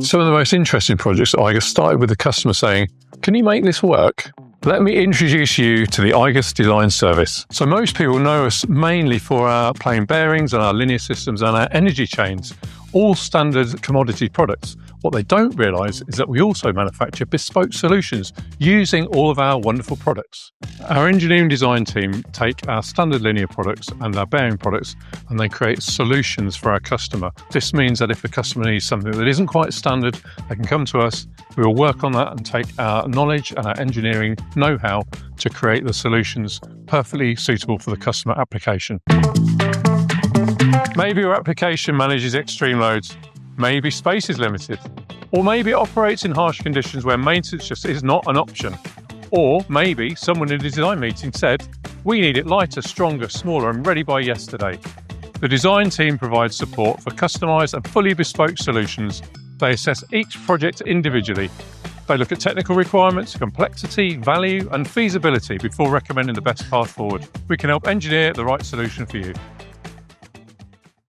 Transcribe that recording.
Some of the most interesting projects at igus started with the customer saying, "Can you make this work?" Let me introduce you to the igus design service. So most people know us mainly for our plain bearings and our linear systems and our energy chains, all standard commodity products. What they don't realise is that we also manufacture bespoke solutions using all of our wonderful products. Our engineering design team take our standard linear products and our bearing products and they create solutions for our customer. This means that if the customer needs something that isn't quite standard, they can come to us, we will work on that and take our knowledge and our engineering know-how to create the solutions perfectly suitable for the customer application. Maybe your application manages extreme loads, maybe space is limited, or maybe it operates in harsh conditions where maintenance just is not an option. Or maybe someone in a design meeting said, "We need it lighter, stronger, smaller and ready by yesterday." The design team provides support for customised and fully bespoke solutions. They assess each project individually. They look at technical requirements, complexity, value and feasibility before recommending the best path forward. We can help engineer the right solution for you.